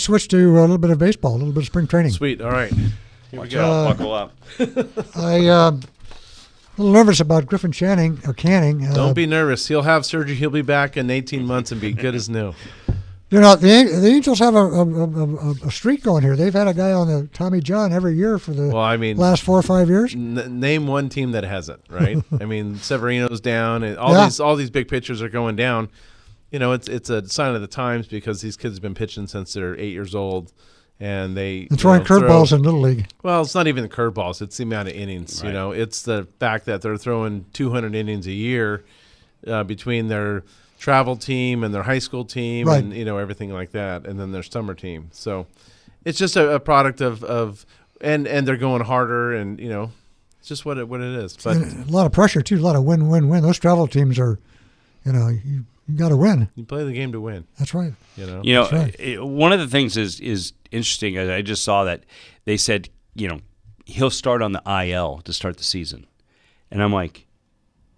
switch to a little bit of baseball, a little bit of spring training. Sweet. All right. Here we Watch go. out. Buckle up. A little nervous about Griffin Canning. Don't be nervous. He'll have surgery. He'll be back in 18 months and be good as new. You know, the Angels have a streak going here. They've had a guy on the Tommy John every year for the last 4 or 5 years. Name one team that hasn't, right? I mean, Severino's down, and all these big pitchers are going down. You know, it's a sign of the times because these kids have been pitching since they're 8 years old, and they're throwing curveballs in Little League. Well, it's not even the curveballs; it's the amount of innings. Right. You know, it's the fact that they're throwing 200 innings a year between their travel team and their high school team, right, and everything like that, and then their summer team. So it's just a product of and they're going harder, and it's just what it is. But and a lot of pressure too, a lot of win. Those travel teams are, you got to win. You play the game to win. That's right. That's right. One of the things is interesting. I just saw that they said he'll start on the IL to start the season, and I'm like,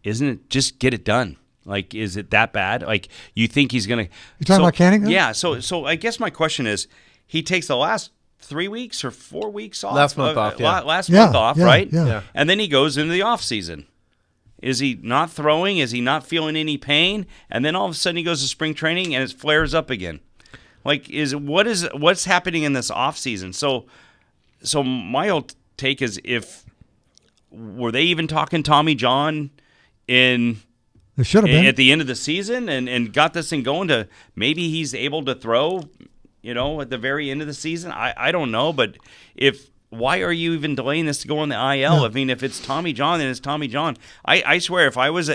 isn't it just get it done? Like, is it that bad? Like, you think he's going to... You're talking about Canning? Yeah, so I guess my question is, he takes the last 3 weeks or 4 weeks off? Last month off, yeah. Last month off, right? Yeah. And then he goes into the off season. Is he not throwing? Is he not feeling any pain? And then all of a sudden he goes to spring training and it flares up again. Like, what's happening in this off season? So my old take is, were they even talking Tommy John in... It should have been at the end of the season and got this thing going to maybe he's able to throw, at the very end of the season. I don't know, but why are you even delaying this to go on the IL? Yeah. I mean, if it's Tommy John, then it's Tommy John. I swear, if I was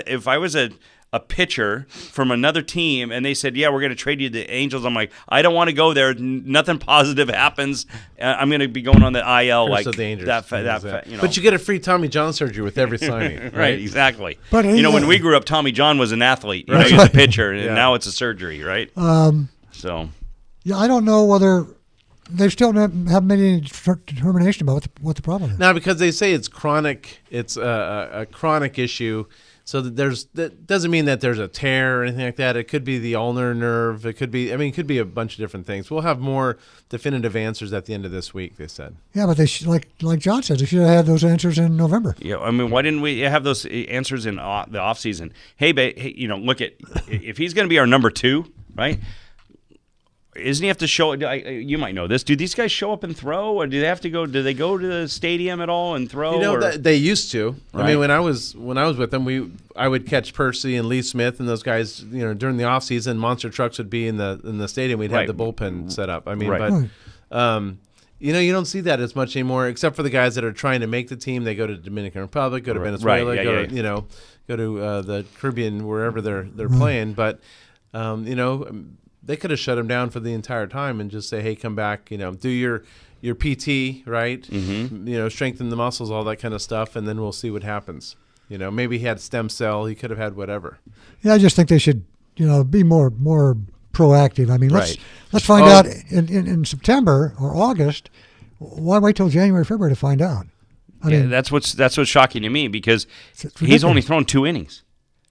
a pitcher from another team and they said, yeah, we're going to trade you to the Angels, I'm like, I don't want to go there. Nothing positive happens. I'm going to be going on the IL. Curse like of dangers. But you get a free Tommy John surgery with every signing. Right, exactly. But when we grew up, Tommy John was an athlete. He was a pitcher, and now it's a surgery, right? Yeah, I don't know whether they still haven't made any determination about what the problem is. Now, because they say it's chronic, it's a chronic issue. So that doesn't mean that there's a tear or anything like that. It could be the ulnar nerve. It could be a bunch of different things. We'll have more definitive answers at the end of this week, they said. Yeah, but they like John said, they should have had those answers in November. Yeah, I mean, why didn't we have those answers in the off season? Hey, look at if he's going to be our number 2, right? Isn't he have to show? You might know this. Do these guys show up and throw, or do they have to go? Do they go to the stadium at all and throw? They used to. Right. I mean, when I was with them, I would catch Percy and Lee Smith and those guys. During the off season, monster trucks would be in the stadium. We'd have the bullpen set up. I mean, but you don't see that as much anymore, except for the guys that are trying to make the team. They go to Dominican Republic, go to Venezuela, go to the Caribbean, wherever they're playing. But they could have shut him down for the entire time and just say, hey, come back, do your PT, right? Mm-hmm. Strengthen the muscles, all that kind of stuff, and then we'll see what happens. Maybe he had stem cell. He could have had whatever. Yeah, I just think they should, be more proactive. I mean, let's find out in September or August. Why wait till January, February to find out? I mean, that's what's shocking to me because he's only thrown 2 innings,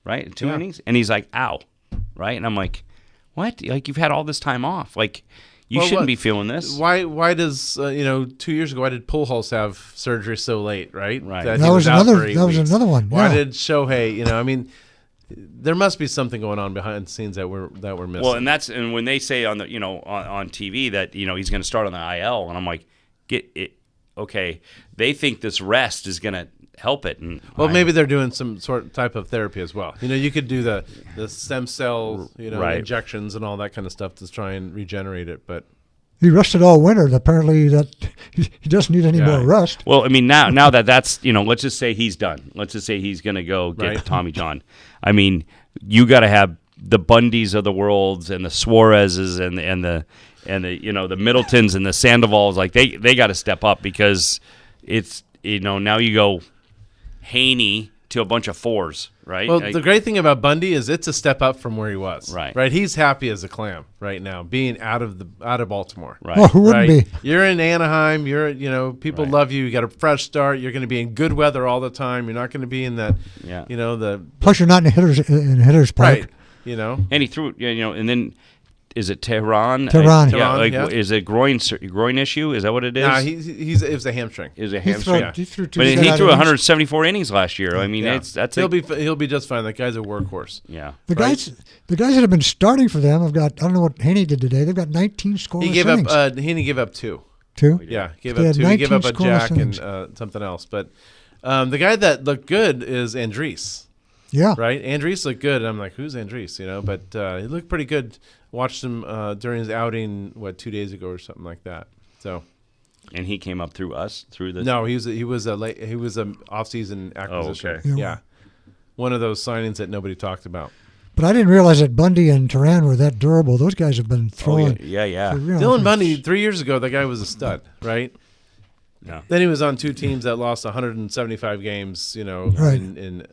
right? 2 innings, and he's like, ow, right? And I'm like, what? Like, you've had all this time off. Like, you shouldn't be feeling this. Why does 2 years ago? Why did Pujols have surgery so late? Right. That was another one. Why did Shohei? I mean, there must be something going on behind the scenes that we're missing. Well, and when they say on the on TV that he's going to start on the IL, and I'm like, get it. Okay, they think this rest is going to help it. And maybe they're doing some type of therapy as well. You could do the stem cell, injections and all that kind of stuff to try and regenerate it. But he rested all winter. Apparently, that he doesn't need any more rest. Well, I mean, now that's let's just say he's done. Let's just say he's going to go get Tommy John. I mean, you got to have the Bundys of the worlds and the Suarezes and the the Middletons and the Sandovals. Like they got to step up because it's now you go Haney to a bunch of 4s, right? Well, the great thing about Bundy is it's a step up from where he was. Right. He's happy as a clam right now, being out of Baltimore. Right. Well, who wouldn't be? You're in Anaheim. You're people love you. You got a fresh start. You're going to be in good weather all the time. You're not going to be in that. Plus, you're not in hitters park. Right. And he threw and then is it Tehran? Tehran. Is it groin issue? Is that what it is? No, it was a hamstring. It was a hamstring. He threw but he threw 174 innings last year. I mean, he'll be just fine. That guy's a workhorse. Yeah. The guys that have been starting for them have got. I don't know what Haney did today. They've got 19 scoreless innings. Haney gave up 2. 2? Yeah, gave up 2. He gave up a jack and something else. But the guy that looked good is Andriese. Yeah. Right? Andriese looked good. And I'm like, who's Andriese? But he looked pretty good. Watched him during his outing, 2 days ago or something like that. So. And he came up through us, through the. No, he was a off-season acquisition. Oh, okay. Yeah. One of those signings that nobody talked about. But I didn't realize that Bundy and Tehran were that durable. Those guys have been throwing. Oh, yeah. Dylan Bundy, 3 years ago, that guy was a stud, right? Yeah. Then he was on 2 teams that lost 175 games, right. in